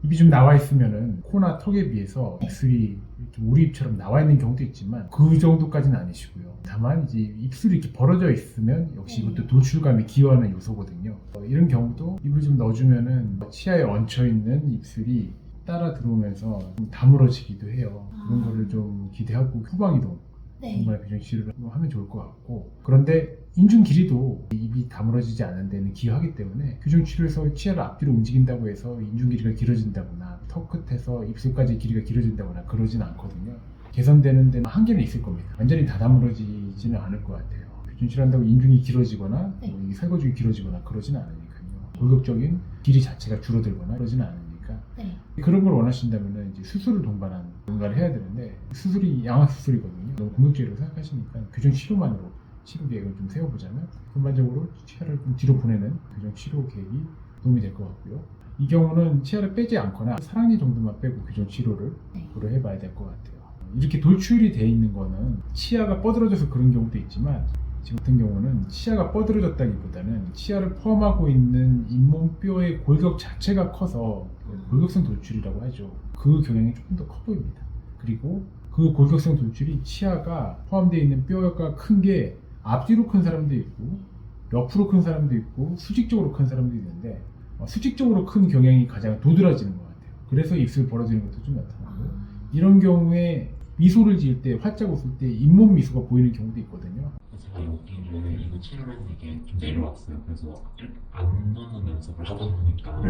입이 좀 나와 있으면은 코나 턱에 비해서 입술이 좀 우리 입처럼 나와 있는 경우도 있지만 그 정도까지는 아니시고요. 다만 이제 입술이 이렇게 벌어져 있으면 역시 이것도 돌출감이 기여하는 요소거든요. 이런 경우도 입을 좀 넣어주면은 치아에 얹혀 있는 입술이 따라 들어오면서 좀 다물어지기도 해요. 그런 거를 좀 기대하고 후방이동 정말 교정 치료를 하면 좋을 것 같고, 그런데 인중 길이도 입이 다물어지지 않는 데는 기여하기 때문에 교정 치료에서 치아를 앞뒤로 움직인다고 해서 인중 길이가 길어진다거나 턱 끝에서 입술까지 길이가 길어진다거나 그러진 않거든요. 개선되는 데는 한계는 있을 겁니다. 완전히 다 다물어지지는 않을 것 같아요. 교정 치료한다고 인중이 길어지거나 이 설거죽이 길어지거나 그러지는 않으니까요. 골격적인 길이 자체가 줄어들거나 그러지는 않으니까. 그런 걸 원하신다면 이제 수술을 동반한 뭔가를 해야 되는데, 수술이 양악 수술이거든요. 너무 공격적이라고 생각하시니까 교정 치료만으로 치료 계획을 좀 세워보자면 전반적으로 치아를 좀 뒤로 보내는 교정 치료 계획이 도움이 될 것 같고요. 이 경우는 치아를 빼지 않거나 사랑니 정도만 빼고 교정 치료를 고려 해봐야 될 것 같아요. 이렇게 돌출이 돼 있는 거는 치아가 뻗어져서 그런 경우도 있지만, 지금 같은 경우는 치아가 뻗어졌다기보다는 치아를 포함하고 있는 잇몸뼈의 골격 자체가 커서 골격성 돌출이라고 하죠. 그 경향이 조금 더 커 보입니다. 그리고 그 골격성 돌출이 치아가 포함되어 있는 뼈가 큰 게 앞뒤로 큰 사람도 있고 옆으로 큰 사람도 있고 수직적으로 큰 사람도 있는데, 수직적으로 큰 경향이 가장 도드라지는 것 같아요. 그래서 입술 벌어지는 것도 좀 나타나고, 이런 경우에 미소를 지을 때, 활짝 웃을 때 잇몸 미소가 보이는 경우도 있거든요. 제가 여기를 이거 치료를 했는데 이게 좀 내려왔어요. 그래서 안 넣는 연습을 하다 보니까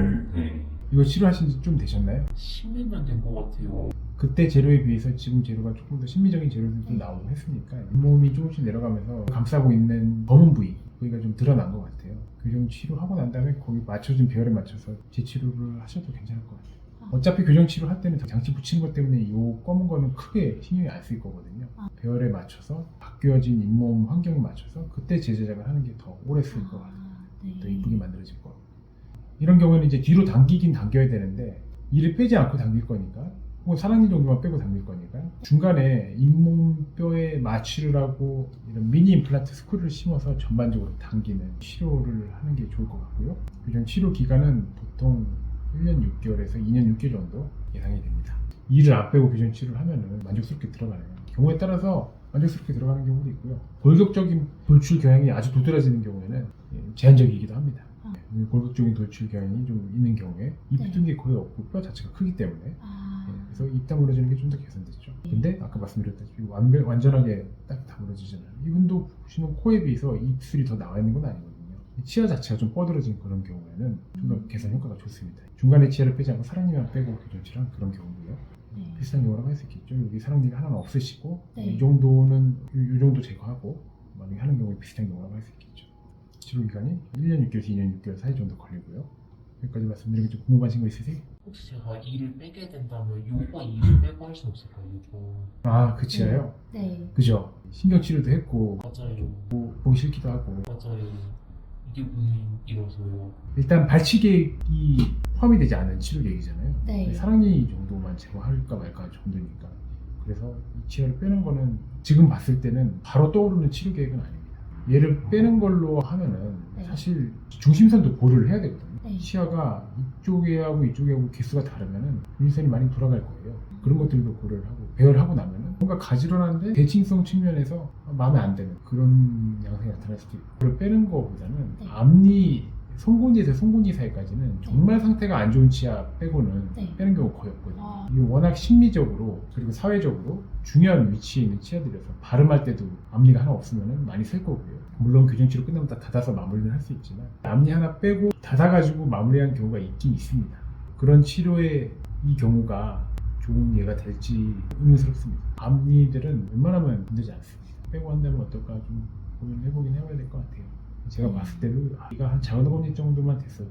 이거 치료하신 지 좀 되셨나요? 10년 된 것 같아요. 그때 재료에 비해서 지금 재료가 조금 더 심미적인 재료들도 좀 나오고 했으니까 잇몸이 조금씩 내려가면서 감싸고 있는 검은 부위가 좀 드러난 것 같아요. 교정 치료하고 난 다음에 거기 맞춰진 배열에 맞춰서 재치료를 하셔도 괜찮을 것 같아요. 어차피 교정 치료 할 때는 장치 붙이는 것 때문에 이 검은 거는 크게 신경이 안 쓰일 거거든요. 배열에 맞춰서 바뀌어진 잇몸 환경에 맞춰서 그때 재제작을 하는 게 더 오래 쓰일 것 같아요. 더 이쁘게 만들어질 거. 이런 경우에는 이제 뒤로 당기긴 당겨야 되는데, 이를 빼지 않고 당길 거니까, 혹은 사랑니 정도만 빼고 당길 거니까 중간에 잇몸뼈에 마취를 하고 이런 미니 임플란트 스크류를 심어서 전반적으로 당기는 치료를 하는 게 좋을 것 같고요. 교정 치료 기간은 보통 1년 6개월에서 2년 6개월 정도 예상이 됩니다. 이를 안 빼고 교정 치료를 하면은 만족스럽게 들어가는 경우에 따라서 만족스럽게 들어가는 경우도 있고요. 골격적인 돌출 경향이 아주 도드라지는 경우에는 제한적이기도 합니다. 골격적인 돌출 경향이 좀 있는 경우에 입이 뜬 게 거의 없고 뼈 자체가 크기 때문에 그래서 입 다물어지는 게 좀 더 개선됐죠. 근데 아까 말씀드렸다시피 완전하게 딱 다물어지잖아요. 이분도 보시면 코에 비해서 입술이 더 나와 있는 건 아니거든요. 치아 자체가 좀 뻗어진 그런 경우에는 좀 더 개선 효과가 좋습니다. 중간에 치아를 빼지 않고 사랑니만 빼고 교정치료한 그런 경우고요. 비슷한 경우라고 할 수 있겠죠. 여기 사랑니가 하나는 없으시고 이 정도는 이 정도 제거하고 만약에 하는 경우에 비슷한 경우라고 할 수 있겠죠. 치료 기간이 1년 6개월에서 2년 6개월 사이 정도 걸리고요. 여기까지 말씀드리면 좀 궁금하신 거 있으세요? 혹시 제가 이를 빼게 된다면 요거 이를 빼고 할 수 없을까요? 요거 그 치아요? 네. 그죠? 신경치료도 했고 맞아요. 보기 싫기도 하고. 맞아요. 이게 보이라서요. 일단 발치 계획이 포함이 되지 않은 치료 계획이잖아요. 네. 사랑니 정도만 제거할까 말까 정도니까. 그래서 이 치아를 빼는 거는 지금 봤을 때는 바로 떠오르는 치료 계획은 아닙니다. 얘를 빼는 걸로 하면은 사실 중심선도 고려를 해야 되거든요. 치아가 이쪽에 하고 개수가 다르면은 중심선이 많이 돌아갈 거예요. 그런 것들도 고려를 하고 배열하고 나면은 뭔가 가지런한데 대칭성 측면에서 마음에 안 드는 그런 양상이 나타날 수도 있고, 그걸 빼는 거보다는 앞니 송곳니에서 송곳니 사이까지는 정말 상태가 안 좋은 치아 빼고는 빼는 경우가 거의 없거든요. 이게 워낙 심리적으로 그리고 사회적으로 중요한 위치에 있는 치아들이어서 발음할 때도 앞니가 하나 없으면 많이 쓸 거고요. 물론 교정치료 끝나면 다 닫아서 마무리를 할 수 있지만 앞니 하나 빼고 닫아가지고 마무리한 경우가 있긴 있습니다. 그런 치료의 이 경우가 좋은 예가 될지 의문스럽습니다. 앞니들은 웬만하면 문제지 않습니다. 빼고 한다면 어떨까 좀 고민해보긴 해봐야 될 것 같아요. 제가 봤을 때도 이가 한 작은 어금니 정도만 됐어도,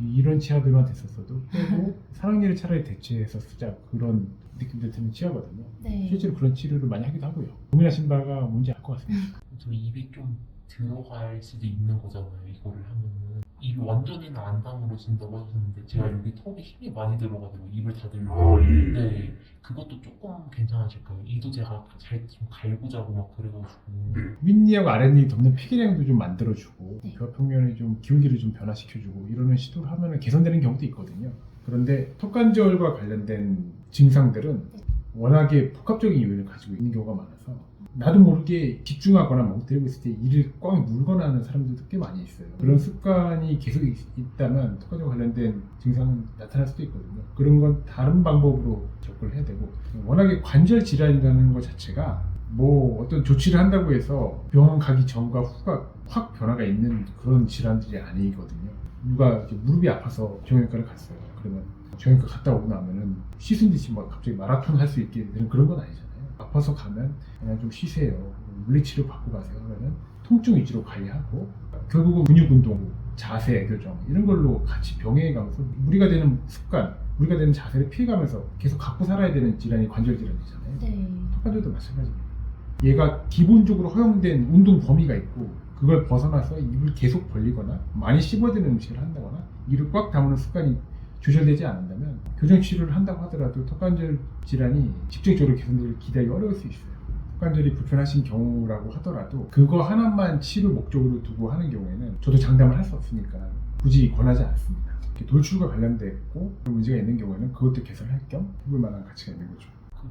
이런 치아들만 됐었어도 빼고 사랑니를 차라리 대체해서 쓰자, 그런 느낌도 드는 치아거든요. 실제로 그런 치료를 많이 하기도 하고요. 고민하신 바가 뭔지 알 것 같습니다. 저 입이 좀 들어갈 수도 있는 거잖아요. 이거를 하면은 입이 완전히는 안 다물어진다고 하셨는데 제가 여기 턱에 힘이 많이 들어가지고 입을 닫으려고 네, 그것도 조금 괜찮으실까요? 이도 제가 잘 좀 갈고 자고 막 그래가지고 윗니하고 아랫니 덮는 피기량도 좀 만들어주고 벽 평면의 좀 기울기를 좀 변화시켜주고 이러는 시도를 하면 개선되는 경우도 있거든요. 그런데 턱관절과 관련된 증상들은 워낙에 복합적인 요인을 가지고 있는 경우가 많아서 나도 모르게 집중하거나 멍 때리고 있을 때 이를 꽉 물거나 하는 사람들도 꽤 많이 있어요. 그런 습관이 계속 있다면 턱관절 관련된 증상은 나타날 수도 있거든요. 그런 건 다른 방법으로 접근을 해야 되고, 워낙에 관절 질환이라는 것 자체가 뭐 어떤 조치를 한다고 해서 병원 가기 전과 후가 확 변화가 있는 그런 질환들이 아니거든요. 누가 이렇게 무릎이 아파서 정형외과를 갔어요. 그러면 정형외과 갔다 오고 나면은 씻은 듯이 막 갑자기 마라톤 할 수 있게 되는 그런 건 아니잖아요. 아파서 가면 그냥 좀 쉬세요, 물리치료 받고 가세요 하면은 통증 위주로 관리하고, 결국은 근육 운동, 자세 교정 이런 걸로 같이 병행해 가면서 무리가 되는 습관, 무리가 되는 자세를 피해가면서 계속 갖고 살아야 되는 질환이 관절 질환이잖아요. 네. 턱관절도 마찬가지입니다. 얘가 기본적으로 허용된 운동 범위가 있고, 그걸 벗어나서 입을 계속 벌리거나 많이 씹어대는 음식을 한다거나 이를 꽉 다무는 습관이 조절되지 않는다면 교정 치료를 한다고 하더라도 턱관절 질환이 직접적으로 개선되길 기대하기 어려울 수 있어요. 턱관절이 불편하신 경우라고 하더라도 그거 하나만 치료 목적으로 두고 하는 경우에는 저도 장담을 할 수 없으니까 굳이 권하지 않습니다. 돌출과 관련됐고 그런 문제가 있는 경우에는 그것도 개선할 겸 해볼 만한 가치가 있는 거죠.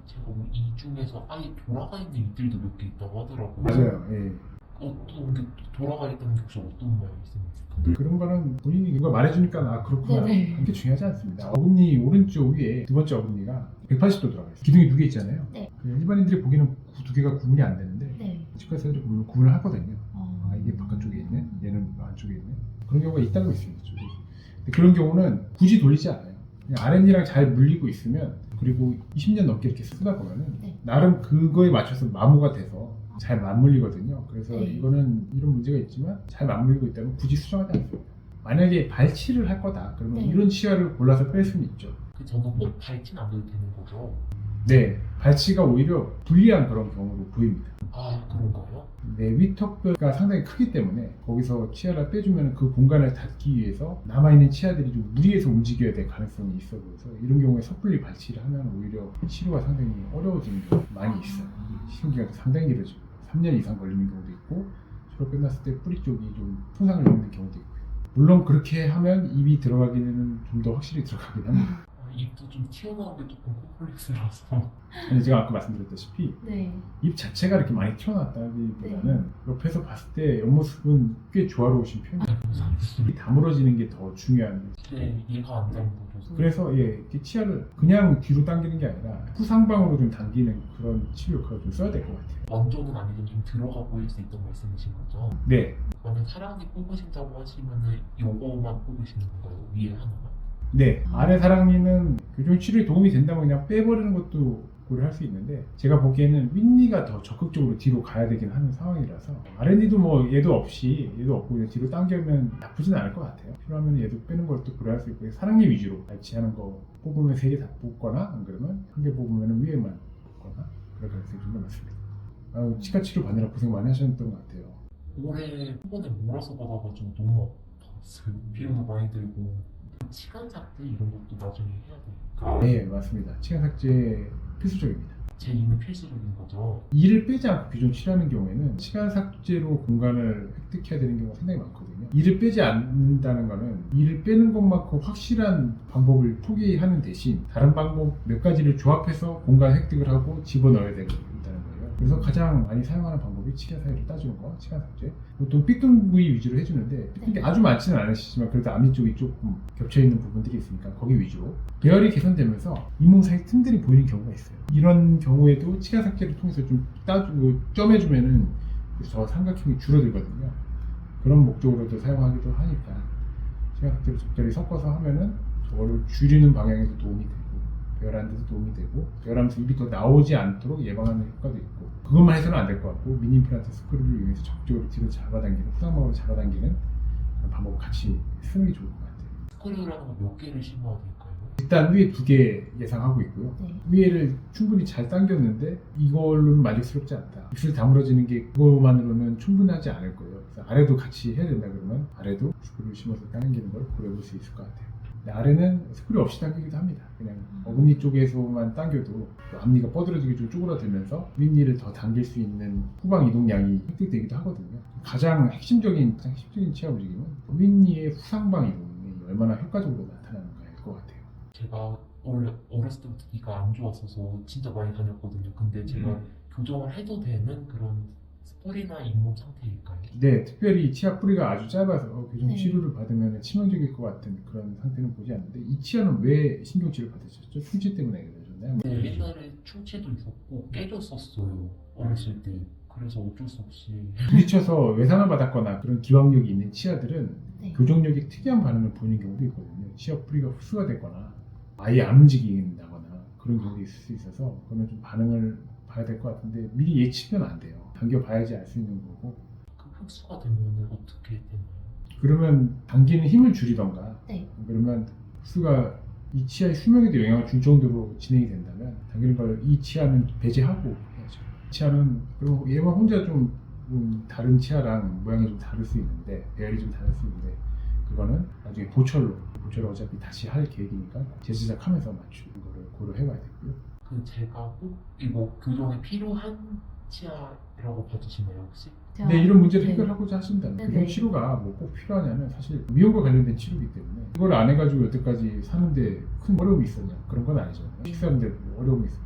제가 이 중에서 아예 돌아가 있는 입들도 몇 개 있다고 하더라고요. 맞아요. 예. 근데 돌아가 있다는 게 혹시 어떤 말씀이세요? 그런 거는 본인이 이거 말해주니까 아 그렇구나, 네네. 그렇게 중요하지 않습니다. 어금니 오른쪽 위에 두 번째 어금니가 180도 들어가 있어요. 기둥이 두 개 있잖아요. 네. 일반인들이 보기에는 두 개가 구분이 안 되는데 네. 치과에서도 구분을 하거든요. 어. 아 이게 바깥쪽에 있네, 얘는 안쪽에 있네. 그런 경우가 있다고 있습니다. 저도. 근데 그런 경우는 굳이 돌리지 않아요. 그냥 아랫니랑 잘 물리고 있으면, 그리고 20년 넘게 이렇게 쓰다 보면은 네. 나름 그거에 맞춰서 마모가 돼서 잘 맞물리거든요. 그래서 네. 이거는 이런 문제가 있지만 잘 맞물리고 있다면 굳이 수정하지 않습니다. 만약에 발치를 할 거다 그러면 네. 이런 치아를 골라서 뺄 수는 있죠. 저는 꼭 발치는 안 해도 되는 거죠? 네, 발치가 오히려 불리한 그런 경우로 보입니다. 아, 그런가요? 네, 위턱뼈가 상당히 크기 때문에 거기서 치아를 빼주면 그 공간을 닫기 위해서 남아있는 치아들이 좀 무리해서 움직여야 될 가능성이 있어 보여서 이런 경우에 섣불리 발치를 하면 오히려 치료가 상당히 어려워지는 경우가 많이 있어요. 시간기간도 상당히 길어지고 3년 이상 걸리는 경우도 있고, 치료 끝났을 때 뿌리 쪽이 좀 손상을 입는 경우도 있고요. 물론 그렇게 하면 입이 들어가기는 좀 더 확실히 들어가긴 합니다. 입도 좀 튀어나온 게 조금 콤플렉스라서. 근데 제가 아까 말씀드렸다시피 네. 입 자체가 이렇게 많이 튀어나왔다기보다는 옆에서 봤을 때 옆모습은 꽤 조화로우신 편이에요. 입이 다물어지는 게 더 중요한. 네, 얘가 안 담궈져서. 그래서 이렇게 치아를 그냥 뒤로 당기는 게 아니라 후상방으로 좀 당기는 그런 치료 효과를 좀 써야 될 것 같아요. 완전은 아니든 좀 들어가 보일 수 있다는 말씀이신 거죠? 네, 만약 사랑니 뽑으신다고 하시면은 요거만 뽑으시는 건가요? 위에 하나만? 네, 아래 사랑니는 교정 치료에 도움이 된다면 그냥 빼버리는 것도 고려할 수 있는데, 제가 보기에는 윗니가 더 적극적으로 뒤로 가야 되긴 하는 상황이라서 아랫니도 뭐 얘도 없고 그냥 뒤로 당기면 나쁘진 않을 것 같아요. 필요하면 얘도 빼는 것도 고려할 수 있고, 사랑니 위주로 발치하는 거 뽑으면 3개 다 뽑거나 안 그러면 한 개 뽑으면 위에만 뽑거나 그럴 가능성이 좀 더 많습니다. 치과 치료 받느라 고생 많이 하셨던 것 같아요. 올해 한 번에 몰아서 받아가지고 너무 아팠어요. 비용도 많이 들고. 시간 삭제 이런 것도 나중에 해야 돼요. 네, 맞습니다. 치아 삭제 필수적입니다. 제 이는 필수적인 거죠. 이를 빼지 않고 교정 치료하는 경우에는 치아 삭제로 공간을 획득해야 되는 경우가 상당히 많거든요. 이를 빼지 않는다는 것은 이를 빼는 것만큼 확실한 방법을 포기하는 대신 다른 방법 몇 가지를 조합해서 공간 획득을 하고 집어넣어야 된다는 거예요. 그래서 가장 많이 사용하는 방법이 치아 사이를 따주는 거, 치아 삭제. 보통 삐뚤 부위 위주로 해주는데 삐뚤 게 아주 많지는 않으시지만 그래도 앞니 쪽이 조금 겹쳐있는 부분들이 있으니까 거기 위주로 배열이 개선되면서 잇몸 사이 틈들이 보이는 경우가 있어요. 이런 경우에도 치아 삭제를 통해서 좀 따주고 점해주면은 저 삼각형이 줄어들거든요. 그런 목적으로도 사용하기도 하니까 치아 삭제를 적절히 섞어서 하면은 저거를 줄이는 방향에도 도움이 되고 배열하는 데도 도움이 되고, 배열하면서 입이 더 나오지 않도록 예방하는 효과도 있고, 그것만 해서는 안 될 것 같고 미니 임플란트 스크류를 이용해서 적극적으로 뒤로 잡아당기는, 후상방으로 잡아당기는 그런 방법을 같이 쓰는 게 좋을 것 같아요. 스크류라는 거 몇 개를 심어야 될까요? 일단 위에 2개 예상하고 있고요. 네. 위에를 충분히 잘 당겼는데 이걸로는 만족스럽지 않다. 입술 다물어지는 게 그것만으로는 충분하지 않을 거예요. 그래서 아래도 같이 해야 된다 그러면 아래도 스크류 심어서 당기는 걸 고려해볼 수 있을 것 같아요. 아래는 스크류 없이 당기기도 합니다. 그냥 어금니 쪽에서만 당겨도 앞니가 뻗어지고 좀 쪼그라들면서 윗니를 더 당길 수 있는 후방 이동량이 획득되기도 하거든요. 가장 핵심적인 치아 움직임은 윗니의 후상방 이동이 얼마나 효과적으로 나타나는가일 것 같아요. 제가 원래 어렸을 때부터 귀가 안 좋았어서 진짜 많이 다녔거든요. 근데 제가 교정을 해도 되는 그런 스뿌리나 잇몸 상태일까요? 네, 특별히 치아 뿌리가 아주 짧아서 교정 네. 치료를 받으면 치명적일 것 같은 그런 상태는 보지 않는데 이 치아는 왜 신경치료를 받으셨죠? 충치 때문에 그러셨나요? 네, 옛날에 충치도 있었고 깨졌었어요. 어렸을 때. 그래서 어쩔 수 없이 부딪혀서 외상을 받았거나 그런 기왕력이 있는 치아들은 네. 교정력이 특이한 반응을 보이는 경우도 있거든요. 치아 뿌리가 흡수가 되거나 아예 안 움직인다거나 그런 경우도 있을 수 있어서 그거는 좀 반응을 봐야 될 것 같은데 미리 예측은 안 돼요. 당겨봐야지 알 수 있는 거고 그 흡수가 되면 어떻게 되나요? 그러면 당기는 힘을 줄이던가 네. 그러면 흡수가 이 치아의 수명에도 영향을 줄 정도로 진행이 된다면 당기는 걸 이 치아는 배제하고 해야죠. 치아는 그리고 얘와 혼자 좀 다른 치아랑 모양이 좀 다를 수 있는데 배열이 좀 다를 수 있는데 그거는 나중에 보철로 어차피 다시 할 계획이니까 재제작하면서 맞추는 거를 고려해봐야 되고요. 그 제가 꼭 이거 교정에 필요한 치아라고 봐주시나요 혹시? 제가- 근데 이런 문제를 네. 해결하고자 하신다면 네네. 교정 치료가 뭐 꼭 필요하냐면 사실 미용과 관련된 치료이기 때문에 그걸 안 해가지고 여태까지 사는데 큰 어려움이 있었냐 그런 건 아니잖아요. 식사하는데 뭐 어려움이 있어.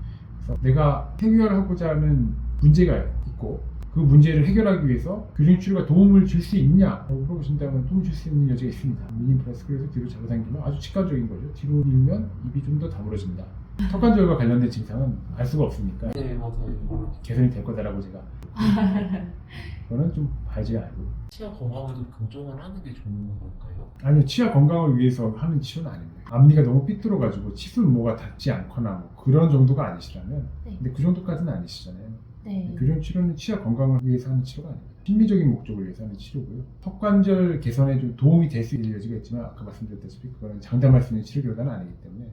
그래서 내가 해결하고자 하는 문제가 있고 그 문제를 해결하기 위해서 교정 치료가 도움을 줄 수 있냐라고 물어보신다면 도움을 줄 수 있는 여지가 있습니다. 미님 플러스 그래서 뒤로 잡아당기면 아주 직관적인 거죠. 뒤로 밀면 입이 좀 더 다물어진다. 턱관절과 관련된 증상은 알 수가 없으니까 네 맞아요. 개선이 될 거다라고 제가 그거는 좀 봐야지 알고 치아 건강에도 교정을 하는 게 좋은 걸까요? 아니요 치아 건강을 위해서 하는 치료는 아닙니다. 앞니가 너무 삐뚤어가지고 치술모가 닿지 않거나 뭐 그런 정도가 아니시라면 네. 근데 그 정도까지는 아니시잖아요. 네. 교정 치료는 치아 건강을 위해서 하는 치료가 아닙니다. 심리적인 목적을 위해서 하는 치료고요. 턱관절 개선에 좀 도움이 될 수 있는 여지가 있지만 아까 말씀드렸다시피 그거는 장담할 수 있는 치료 결과는 아니기 때문에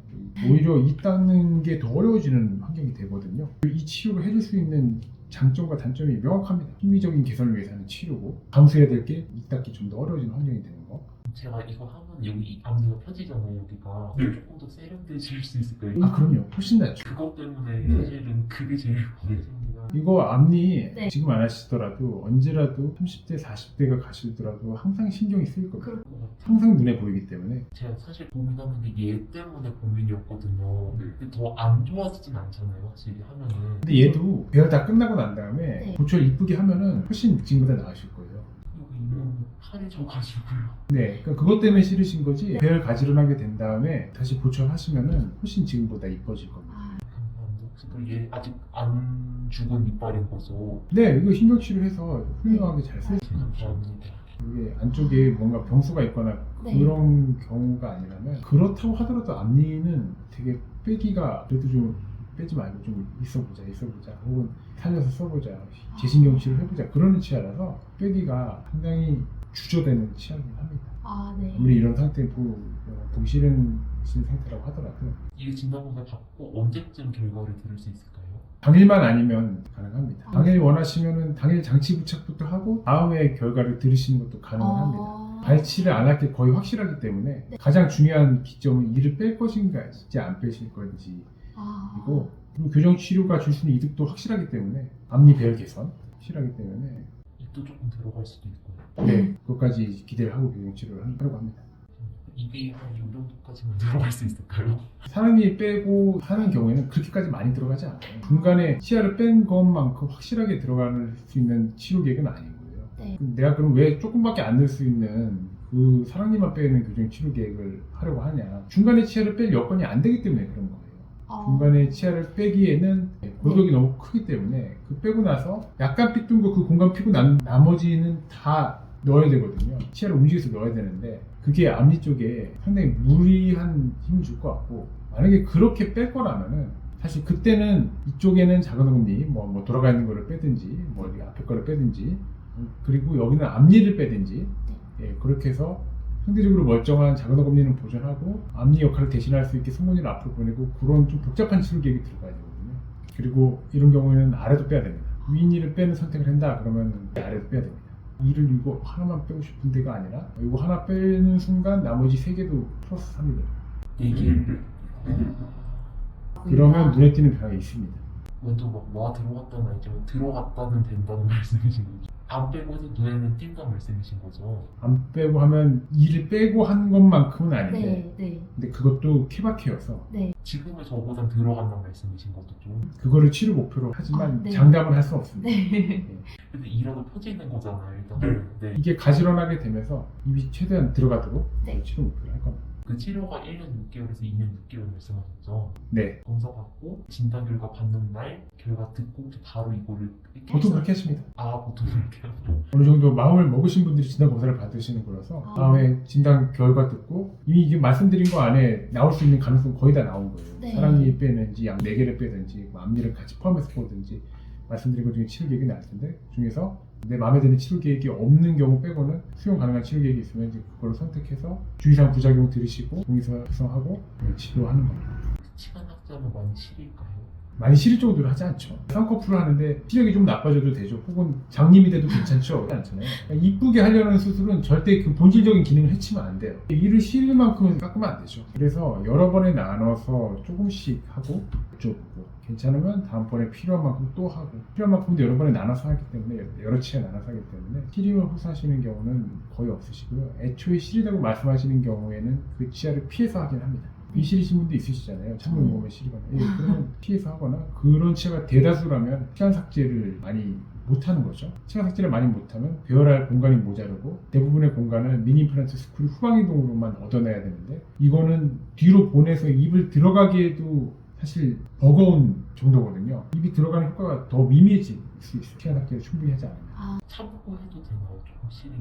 오히려 이 닦는 게 더 어려워지는 환경이 되거든요. 이 치료를 해줄 수 있는 장점과 단점이 명확합니다. 심리적인 개선을 위해서 하는 치료고 감수해야 될 게 이 닦기 좀 더 어려워지는 환경이 되는 거. 제가 이거 하면 여기 앞니가 펴지잖아요 여기가. 조금 더 세련되실 수 있을까요? 아 그럼요. 훨씬 낫죠. 그것 때문에 사실은 그게 제일 걱정입니다. 이거 앞니 네. 지금 안 하시더라도 언제라도 30대, 40대가 가시더라도 항상 신경이 쓰일 겁니다. 그럼- 항상 눈에 보이기 때문에 제가 사실 고민하는 게 얘 때문에 고민이었거든요. 근데 더 안 좋아지진 않잖아요 확실히 하면은. 근데 얘도 배열 다 끝나고 난 다음에 네. 보철 이쁘게 하면은 훨씬 지금보다 나으실 거예요. 여기 있는 팔이 져가지고요. 네, 그러니까 그것 때문에 싫으신 거지 배열 가지런하게 된 다음에 다시 보철 하시면은 훨씬 지금보다 이뻐질 겁니다. 아, 감사합니다. 혹시 그럼 얘 아직 안 죽은 이빨인 거죠? 네, 이거 신경치료해서 훌륭하게 잘 쓸 수 있죠. 감사합니다. 이게 안쪽에 뭔가 병수가 있거나 네. 그런 경우가 아니라면 그렇다고 하더라도 앞니는 되게 빼기가 그래도 좀 빼지 말고 좀 있어보자 혹은 살려서 써보자 재신경치료 해보자 그런 치아라서 빼기가 상당히 주저되는 치아이긴 합니다. 아, 네. 아무리 이런 상태 보기 싫은 상태라고 하더라도 이게 진단검사 받고 언제쯤 결과를 들을 수 있을까요? 당일만 아니면 가능합니다. 아. 당일 원하시면은 당일 장치 부착부터 하고 다음에 결과를 들으시는 것도 가능합니다. 아, 발치를 안 할 게 거의 확실하기 때문에 네. 가장 중요한 기점은 이를 뺄 것인가 진짜 안 빼실 건지 아, 그리고 교정 치료가 줄 수 있는 이득도 확실하기 때문에 앞니 배열 개선 확실하기 때문에 입도 조금 들어갈 수도 있고요. 네 그것까지 기대를 하고 교정 치료를 하려고 합니다. 입이 한 이 정도까지만 들어갈 수 있을까요? 사랑니 빼고 하는 경우에는 그렇게까지 많이 들어가지 않아요. 중간에 치아를 뺀 것만큼 확실하게 들어갈 수 있는 치료 계획은 아니고요. 네. 내가 그럼 왜 조금밖에 안 넣을 수 있는 그 사랑니만 빼는 교정 치료 계획을 하려고 하냐? 중간에 치아를 뺄 여건이 안 되기 때문에 그런 거예요. 아, 중간에 치아를 빼기에는 골격이 너무 크기 때문에 그 빼고 나서 약간 삐뚤은 거 그 공간 피고 나머지는 다 넣어야 되거든요. 치아를 움직여서 넣어야 되는데 그게 앞니 쪽에 상당히 무리한 힘을 줄 것 같고 만약에 그렇게 뺄 거라면은 사실 그때는 이쪽에는 작은 어금니 뭐 돌아가 있는 거를 빼든지 뭐 여기 앞에 거를 빼든지 그리고 여기는 앞니를 빼든지 예, 그렇게 해서 상대적으로 멀쩡한 작은 어금니는 보존하고 앞니 역할을 대신할 수 있게 송곳니를 앞으로 보내고 그런 좀 복잡한 치료 계획이 들어가야 되거든요. 그리고 이런 경우에는 아래도 빼야 됩니다. 윗니를 빼는 선택을 한다 그러면 아래도 빼야 됩니다. 이를 이거 하나만 빼고 싶은 데가 아니라 이거 하나 빼는 순간 나머지 세 개도 플러스 3이 돼요. 이게 그러면 눈에 띄는 변화가 있습니다. 먼저 막 와 들어갔다는 아니지만 들어갔다는 된다는 말씀이신 거죠? 안 빼고 해서 눈에는 띈다 말씀이신 거죠? 안 빼고 하면 일을 빼고 한 것만큼은 아닌데 네. 근데 그것도 케바케여서 지금의 저보단 들어간다는 말씀이신 것도 좀. 그거를 치료 목표로 하지만 아, 네. 장담을 할 수 없습니다. 네. 근데 이라도 펴지는 거잖아요. 일단. 네. 이게 가지런하게 되면서 입이 최대한 들어가도록 네. 치료 목표를 할 겁니다. 그 치료가 1년 6개월에서 2년 6개월 말씀하셨죠? 네, 검사 받고 진단 결과 받는 날 결과 듣고 바로 이거를 보통 그렇게 하십니다. 보통 그렇게 하고. 어느 정도 마음을 먹으신 분들이 진단 검사를 받으시는 거라서 아. 다음에 진단 결과 듣고 이미 지금 말씀드린 거 안에 나올 수 있는 가능성 거의 다 나온 거예요. 네. 사랑니 빼는지 양 4개를 빼든지 뭐 앞니를 같이 포함해서 보든지 말씀드린 것 중에 치료 계획이 나올 텐데 그 중에서 내 마음에 드는 치료 계획이 없는 경우 빼고는 수용 가능한 치료 계획이 있으면 이제 그걸 선택해서 주의사항 부작용 들으시고 동의서 작성하고 치료하는 겁니다. 시간 학자는 많이 시릴까요? 많이 시릴 정도로 하지 않죠. 쌍꺼풀을 하는데 시력이 좀 나빠져도 되죠. 혹은 장님이 돼도 괜찮죠. 그렇지 않잖아요. 그러니까 이쁘게 하려는 수술은 절대 그 본질적인 기능을 해치면 안 돼요. 이를 시릴 만큼은 깎으면 안 되죠. 그래서 여러 번에 나눠서 조금씩 하고 여쭤보고 괜찮으면 다음번에 필요한 만큼 또 하고 필요한 만큼도 여러 번에 나눠서 하기 때문에 여러 치에 나눠서 하기 때문에 시림을 호소하시는 경우는 거의 없으시고요. 애초에 시리다고 말씀하시는 경우에는 그 치아를 피해서 하긴 합니다. 비시리신 분도 있으시잖아요. 창문 보면 시리거나. 그러면 피해서 하거나 그런 치아가 대다수라면 치아 삭제를 많이 못하는 거죠. 치아 삭제를 많이 못하면 배열할 공간이 모자르고 대부분의 공간을 미니 임플란트 스크류 후방이동으로만 얻어내야 되는데 이거는 뒤로 보내서 입을 들어가기에도 사실 버거운 정도거든요. 입이 들어가는 효과가 더 미미해질 수 있어요. 치아 삭제를 충분히 하지 않으면. 참고 해도 되나요? 조금 시리면.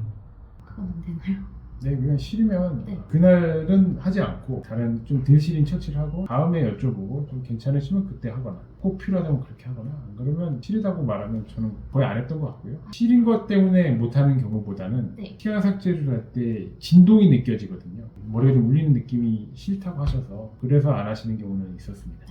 그건 안 되나요? 네, 그냥 싫으면 네. 그날은 하지 않고 다른 좀 덜 시린 처치를 하고 다음에 여쭤보고 좀 괜찮으시면 그때 하거나 꼭 필요하다면 그렇게 하거나 안 그러면 시리다고 말하면 저는 거의 안 했던 것 같고요. 시린 것 때문에 못하는 경우보다는 네. 치아 삭제를 할 때 진동이 느껴지거든요. 머리가 좀 울리는 느낌이 싫다고 하셔서 그래서 안 하시는 경우는 있었습니다.